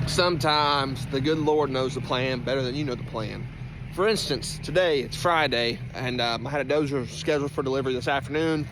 sometimes the good Lord knows the plan better than you know the plan. For instance, today it's Friday, and I had a dozer scheduled for delivery this afternoon.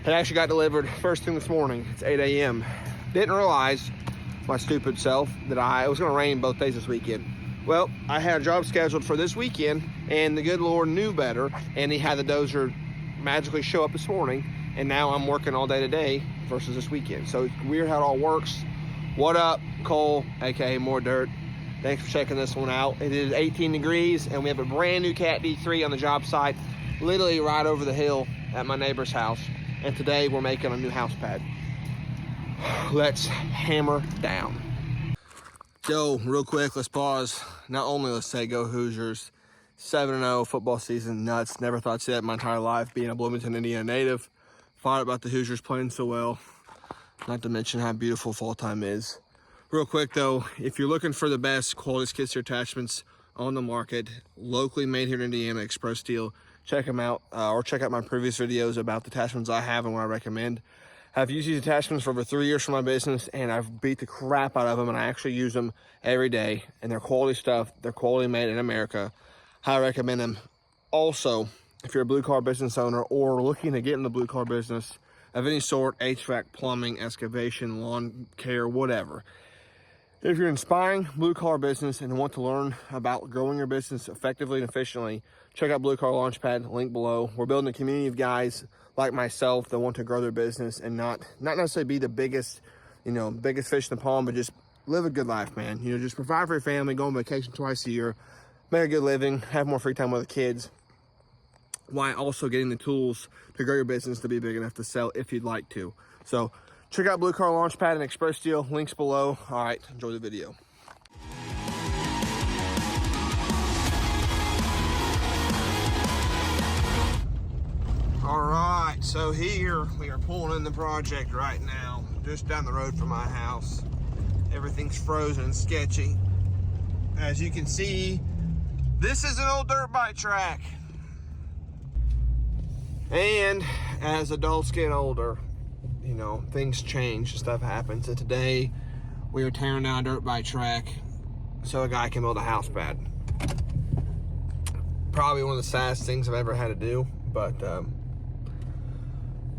It actually got delivered first thing this morning. It's 8 a.m. Didn't realize, my stupid self, that it was going to rain both days this weekend. Well, I had a job scheduled for this weekend, and the good Lord knew better, and he had the dozer magically show up this morning, and now I'm working all day today versus this weekend. So it's weird how it all works. What up, Cole, aka More Dirt? Thanks for checking this one out. It is 18 degrees, and we have a brand new Cat D3 on the job site, literally right over the hill at my neighbor's house. And today we're making a new house pad. Let's hammer down. Yo, real quick, let's pause. Not only let's say go Hoosiers. 7-0 football season, nuts. Never thought I'd see that in my entire life, being a Bloomington, Indiana native. Thought about the Hoosiers playing so well. Not to mention how beautiful fall time is. Real quick though, if you're looking for the best quality skid steer attachments on the market, locally made here in Indiana, Express Steel, check them out, or check out my previous videos about the attachments I have and what I recommend. I've used these attachments for over 3 years for my business, and I've beat the crap out of them, and I actually use them every day, and they're quality stuff. They're quality made in America. I recommend them. Also, if you're a blue car business owner or looking to get in the blue car business of any sort, HVAC, plumbing, excavation, lawn care, whatever. If you're inspiring blue car business and want to learn about growing your business effectively and efficiently, check out Blue Car Launchpad, link below. We're building a community of guys like myself that want to grow their business and not necessarily be the biggest, biggest fish in the pond, but just live a good life, man. Just provide for your family, go on vacation twice a year, make a good living, have more free time with the kids, while also getting the tools to grow your business to be big enough to sell if you'd like to. So check out Blue Car Launchpad and Express Steel, links below. All right, enjoy the video. All right, so here we are pulling in the project right now, just down the road from my house. Everything's frozen and sketchy. As you can see, this is an old dirt bike track. And as adults get older, things change, stuff happens. So today we are tearing down a dirt bike track so a guy can build a house pad. Probably one of the saddest things I've ever had to do, but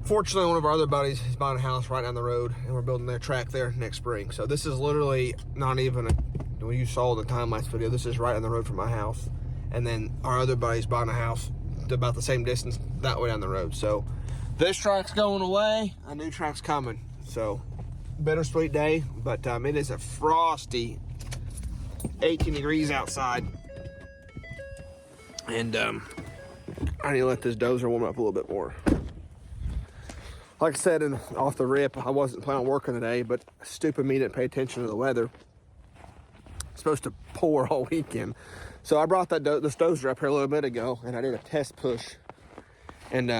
fortunately one of our other buddies is buying a house right down the road, and we're building their track there next spring. So this is literally not even when you saw the time-lapse video, this is right on the road from my house. And then our other buddy's buying a house about the same distance that way down the road. So this track's going away, a new track's coming. So bittersweet day, but it is a frosty 18 degrees outside. And I need to let this dozer warm up a little bit more. Like I said, off the rip, I wasn't planning on working today, but stupid me didn't pay attention to the weather. It's supposed to pour all weekend. So I brought this dozer up here a little bit ago, and I did a test push. And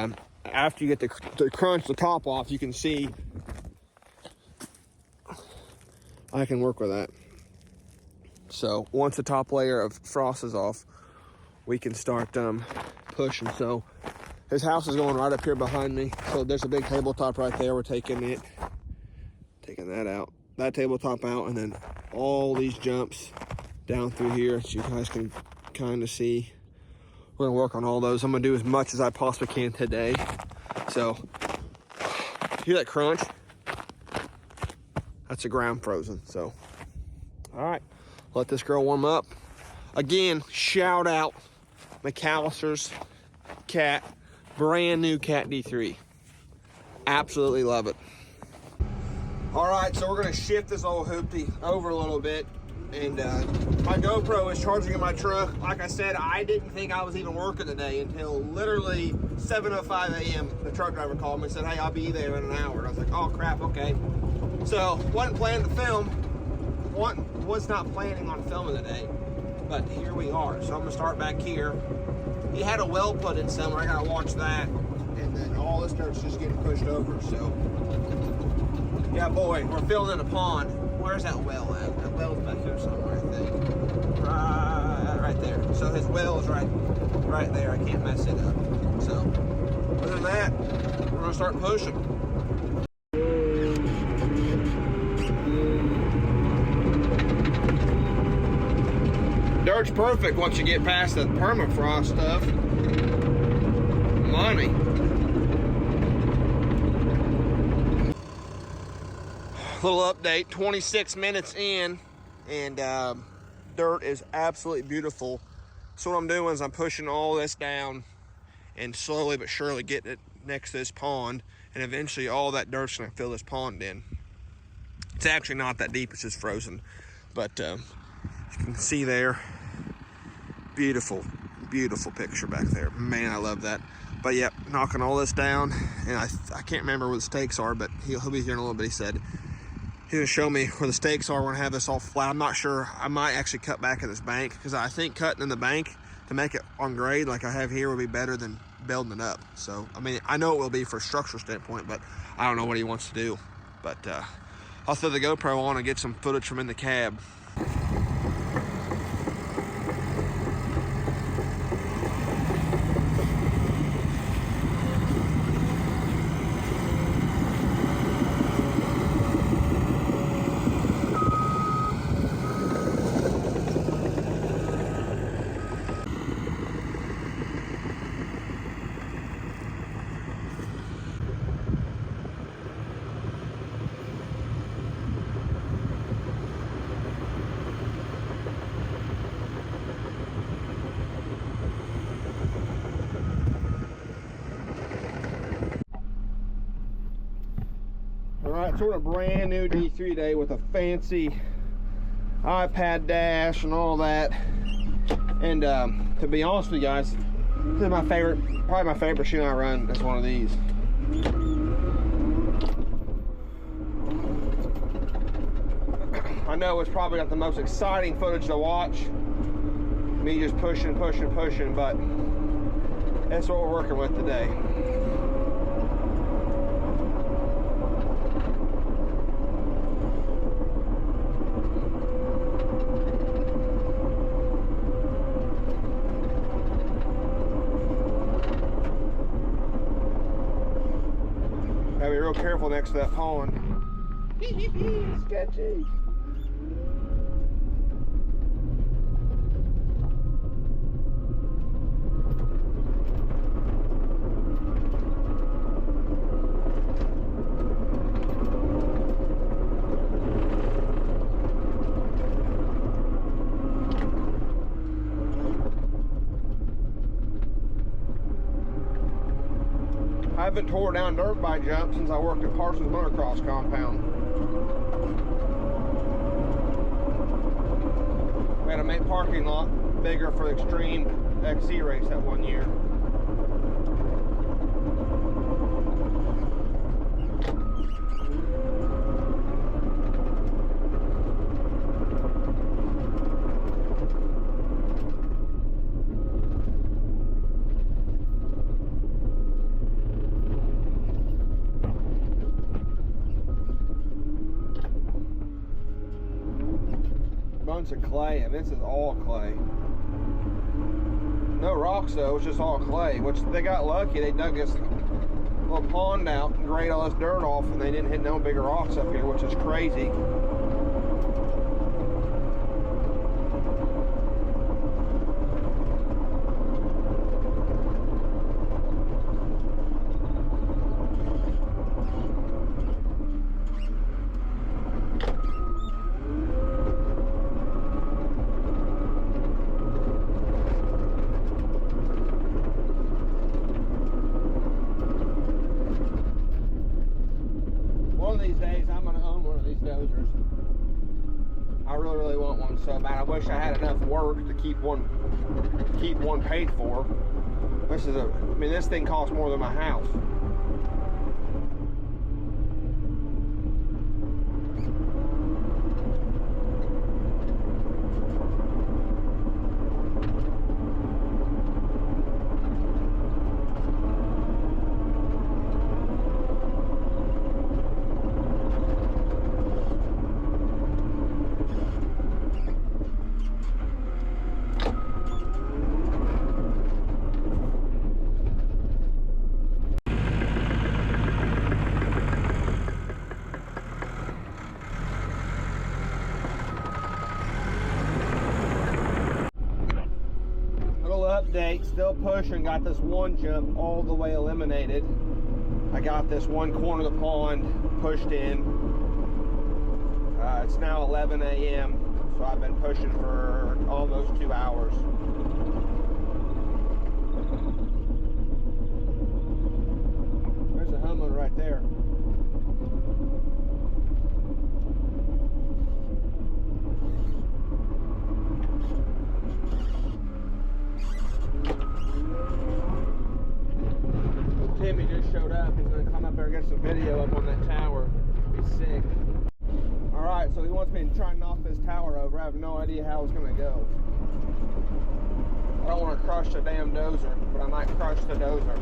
after you get the crunch the top off, you can see I can work with that. So once the top layer of frost is off, we can start pushing. So his house is going right up here behind me. So there's a big tabletop right there. We're taking that out, that tabletop out, and then all these jumps down through here, so you guys can kind of see. We're gonna work on all those. I'm gonna do as much as I possibly can today. So, hear that crunch? That's the ground frozen. So, all right, let this girl warm up. Again, shout out McAllister's Cat, brand new Cat D3. Absolutely love it. All right, so we're gonna shift this old hoopty over a little bit. And my GoPro is charging in my truck. Like I said, I didn't think I was even working today until literally 7:05 a.m. The truck driver called me and said, hey, I'll be there in an hour. And I was like, oh crap, okay. So wasn't planning to film. Was not planning on filming today, but here we are. So I'm gonna start back here. He had a well put in somewhere. I gotta watch that. And then all this dirt's just getting pushed over. So yeah, boy, we're filling in a pond. Where's that well at? That well's back here somewhere, I think. Right there. So his well is right there. I can't mess it up. So other than that, we're gonna start pushing. Works perfect once you get past the permafrost stuff. Money. Little update, 26 minutes in, and dirt is absolutely beautiful. So what I'm doing is I'm pushing all this down and slowly but surely getting it next to this pond, and eventually all that dirt's gonna fill this pond in. It's actually not that deep, it's just frozen. But you can see there, beautiful, beautiful picture back there. Man, I love that. But yep, knocking all this down, and I can't remember where the stakes are, but he'll be here in a little bit. He said he's gonna show me where the stakes are. We're gonna have this all flat. I'm not sure. I might actually cut back at this bank, because I think cutting in the bank to make it on grade like I have here would be better than building it up. So, I mean, I know it will be for a structural standpoint, but I don't know what he wants to do. But I'll throw the GoPro on and get some footage from in the cab. Alright, so we're a brand new D3 day with a fancy iPad dash and all that. And to be honest with you guys, this is my favorite, probably my favorite machine I run is one of these. I know it's probably not the most exciting footage to watch, me just pushing, but that's what we're working with today. Gotta be real careful next to that pond. Sketchy. I haven't tore down Dirtbike jump since I worked at Parsons Motocross compound. We had to make parking lot bigger for the Extreme XC race that one year. Bunch of clay, and this is all clay. No rocks though, it's just all clay, which they got lucky. They dug this little pond out and graded all this dirt off, and they didn't hit no bigger rocks up here, which is crazy. One of these days I'm gonna own one of these dozers. I really want one so bad. I wish I had enough work to keep one paid for. This is I mean, this thing costs more than my house. Update, still pushing, got this one jump all the way eliminated. I got this one corner of the pond pushed in. It's now 11 a.m., so I've been pushing for almost 2 hours. There's a homeowner right there. Timmy just showed up. He's going to come up there and get some video up on that tower. He's sick. Alright, so he wants me to try and knock this tower over. I have no idea how it's going to go. I don't want to crush the damn dozer, but I might crush the dozer.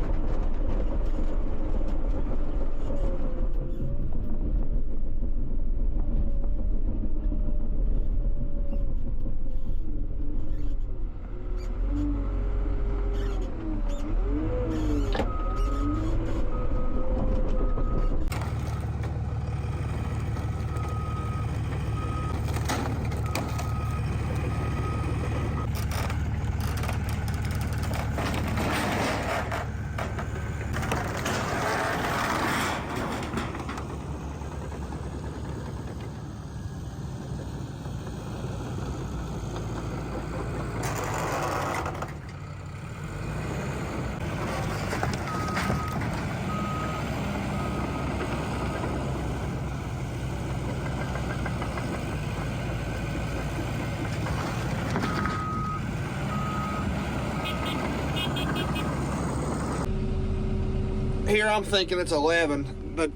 Here I'm thinking it's 11. The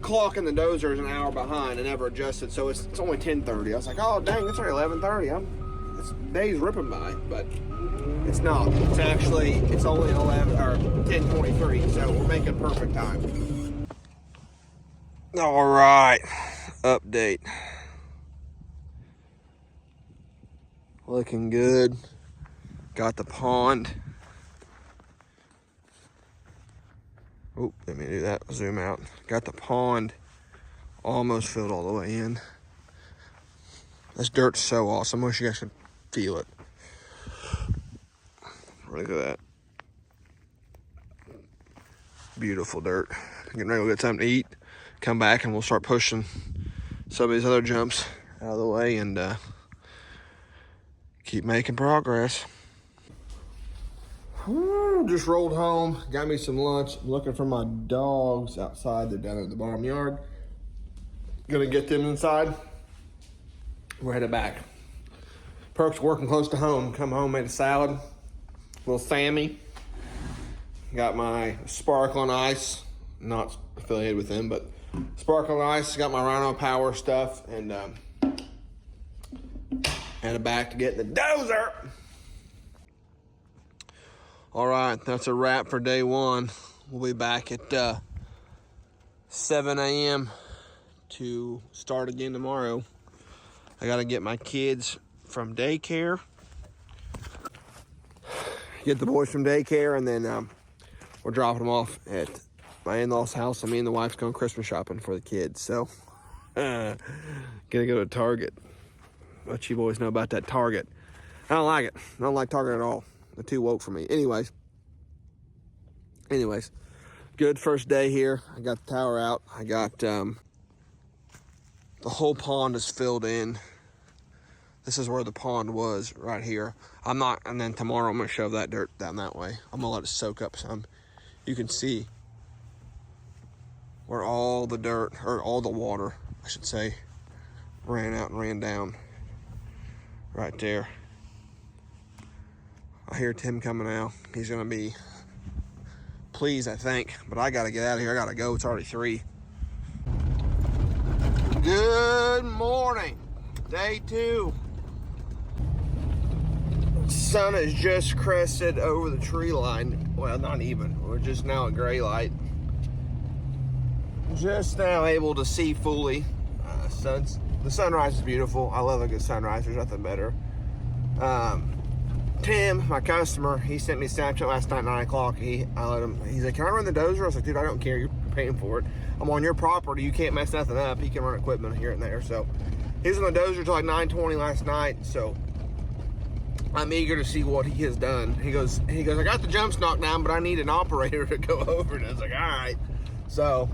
clock in the dozer is an hour behind and never adjusted, so it's only 10:30. I was like, oh dang, it's already 11:30. This day's ripping by, but it's not. It's only 10:23, so we're making perfect time. All right, update. Looking good. Got the pond. Oh, let me do that, zoom out. Got the pond almost filled all the way in. This dirt's so awesome. I wish you guys could feel it. Look at that. Beautiful dirt. Getting ready to get something to eat. Come back and we'll start pushing some of these other jumps out of the way and keep making progress. Just rolled home, got me some lunch. I'm looking for my dogs outside. They're down at the bottom yard. Gonna get them inside. We're headed back. Perk's working close to home. Come home, made a salad. Little Sammy. Got my sparkling ice. Not affiliated with them, but sparkling ice. Got my Rhino Power stuff and headed back to get the dozer. All right, that's a wrap for day one. We'll be back at 7 a.m. to start again tomorrow. I gotta get my kids from daycare. Get the boys from daycare, and then we're dropping them off at my in-laws' house, and me and the wife's going Christmas shopping for the kids. So, gonna go to Target. What you boys know about that Target? I don't like it. I don't like Target at all. They're too woke for me. Anyways, good first day here. I got the tower out. I got the whole pond is filled in. This is where the pond was, right here. And then tomorrow I'm gonna shove that dirt down that way. I'm gonna let it soak up some. You can see where all the dirt, or all the water, I should say, ran out and ran down. Right there. I hear Tim coming out. He's gonna be pleased, I think. But I gotta get out of here. I gotta go. It's already 3. Good morning. Day 2. Sun has just crested over the tree line. Well, not even. We're just now at gray light. Just now able to see fully. The sunrise is beautiful. I love a good sunrise. There's nothing better. Tim, my customer, he sent me a Snapchat last night at 9 o'clock. He's like, can I run the dozer? I was like, dude, I don't care. You're paying for it. I'm on your property. You can't mess nothing up. He can run equipment here and there. So he was on the dozer till like 9:20 last night. So I'm eager to see what he has done. He goes, I got the jumps knocked down, but I need an operator to go over it. I was like, all right. So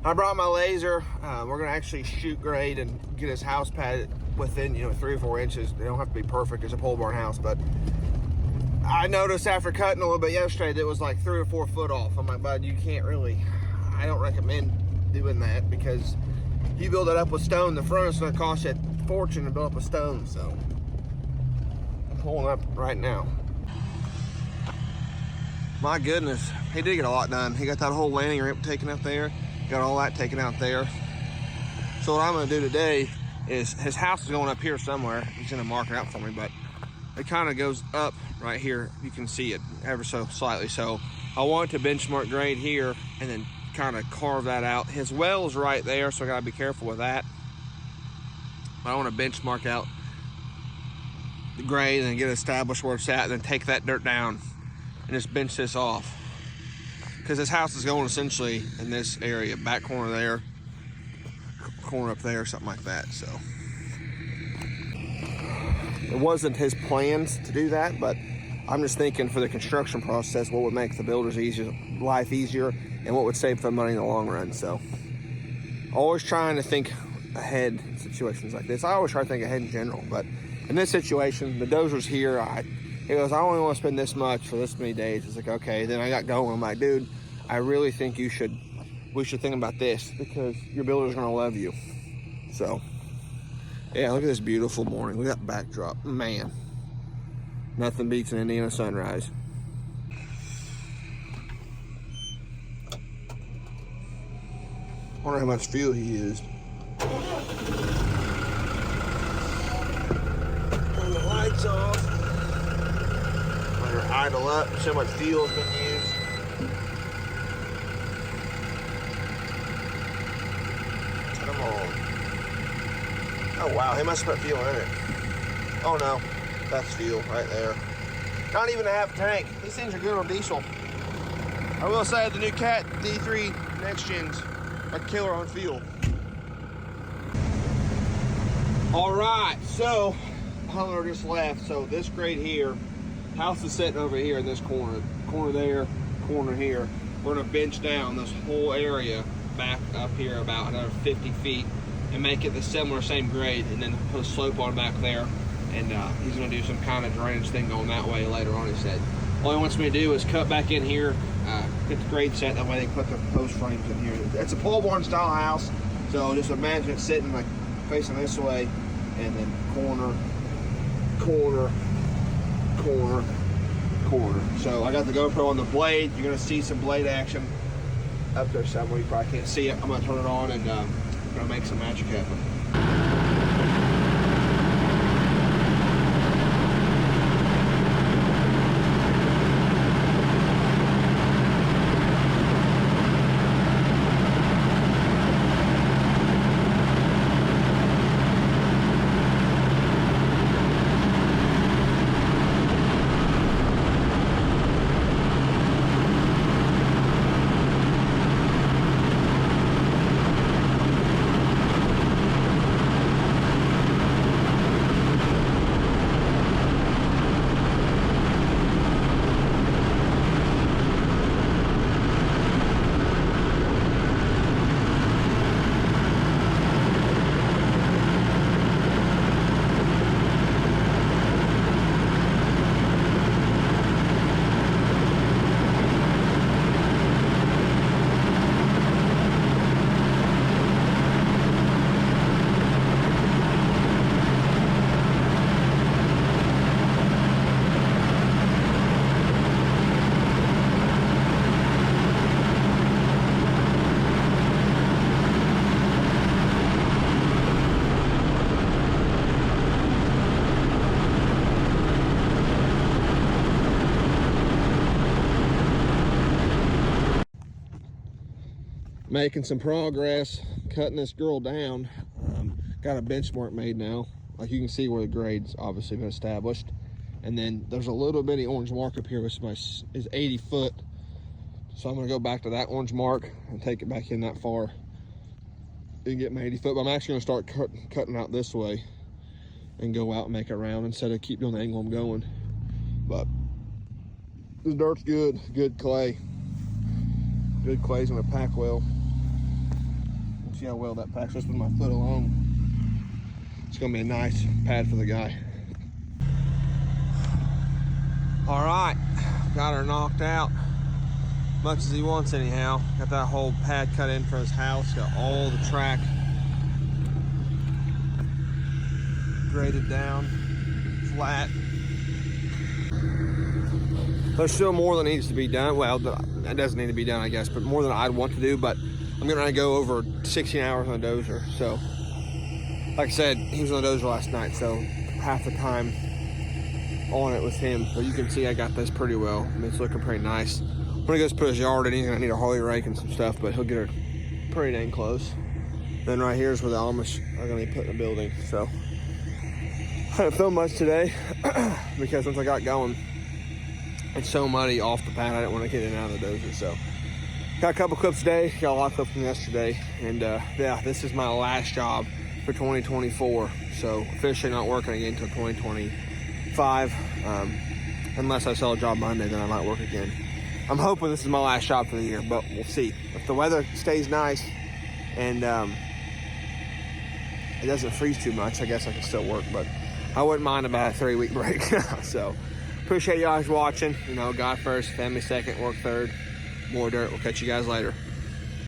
I brought my laser. We're gonna actually shoot grade and get his house pad within, 3 or 4 inches. They don't have to be perfect. It's a pole barn house, but I noticed after cutting a little bit yesterday that it was like 3 or 4 foot off. I'm like, bud, you can't really, I don't recommend doing that, because you build it up with stone, the front is gonna cost you a fortune to build up with stone. So I'm pulling up right now. My goodness, he did get a lot done. He got that whole landing ramp taken up there, got all that taken out there. So what I'm gonna do today is, his house is going up here somewhere. He's gonna mark it out for me, but it kind of goes up right here. You can see it ever so slightly. So I want to benchmark grade here and then kind of carve that out. His well is right there, so I gotta be careful with that. I want to benchmark out the grade and get it established where it's at, and then take that dirt down and just bench this off. Because this house is going essentially in this area, back corner there, corner up there, something like that. So it wasn't his plans to do that, but I'm just thinking for the construction process, what would make the builder's life easier and what would save them money in the long run. So always trying to think ahead in situations like this. I always try to think ahead in general, but in this situation, the dozer's here. He goes, I only want to spend this much for this many days. It's like, okay. Then I got going. I'm like, dude, I really think we should think about this, because your builder's gonna love you. So yeah, look at this beautiful morning. Look at that backdrop, man. Nothing beats an Indiana sunrise. Wonder how much fuel he used. Turn the lights off. Let her idle up. See how much fuel has been used. Come on. Oh wow, he must have put fuel in it. Oh no, that's fuel right there. Not even a half tank. These things are good on diesel. I will say the new Cat D3 Next Gens are killer on fuel. All right, so Hunter just left. So this grade here, house is sitting over here in this corner there, corner here. We're gonna bench down this whole area back up here about another 50 feet and make it the same grade, and then put a slope on back there. And he's gonna do some kind of drainage thing going that way later on, he said. All he wants me to do is cut back in here, get the grade set, that way they can put the post frames in here. It's a pole barn style house, so just imagine it sitting like facing this way, and then corner, corner, corner, corner. So I got the GoPro on the blade. You're gonna see some blade action up there somewhere. You probably can't see it. I'm gonna turn it on and gonna make some magic happen. Making some progress, cutting this girl down. Got a benchmark made now. Like you can see where the grade's obviously been established. And then there's a little bitty orange mark up here, which is 80 foot. So I'm gonna go back to that orange mark and take it back in that far and get my 80 foot. But I'm actually gonna start cutting out this way and go out and make it round instead of keep doing the angle I'm going. But this dirt's good clay. Good clay's gonna pack well. See how well that packs just with my foot alone. It's gonna be a nice pad for the guy. All right, got her knocked out. Much as he wants anyhow. Got that whole pad cut in for his house. Got all the track graded down, flat. There's still more that needs to be done. Well, that doesn't need to be done, I guess, but more than I'd want to do. But I'm gonna go over 16 hours on the dozer. So, like I said, he was on the dozer last night, so half the time on it was him. So you can see I got this pretty well. I mean, it's looking pretty nice. When he goes to put his yard in, he's gonna need a Harley rake and some stuff, but he'll get her pretty dang close. Then right here is where the Amish are gonna be put in the building. So I didn't film much today because once I got going, it's so muddy off the pad, I didn't want to get in and out of the dozer. So got a couple clips today, got a lot of clips from yesterday, and yeah, this is my last job for 2024. So officially not working again until 2025, unless I sell a job Monday, then I might work again. I'm hoping this is my last job for the year, but we'll see. If the weather stays nice and it doesn't freeze too much, I guess I can still work, but I wouldn't mind about a 3-week break. So appreciate you guys watching. You know, God first, family second, work third. More dirt. We'll catch you guys later.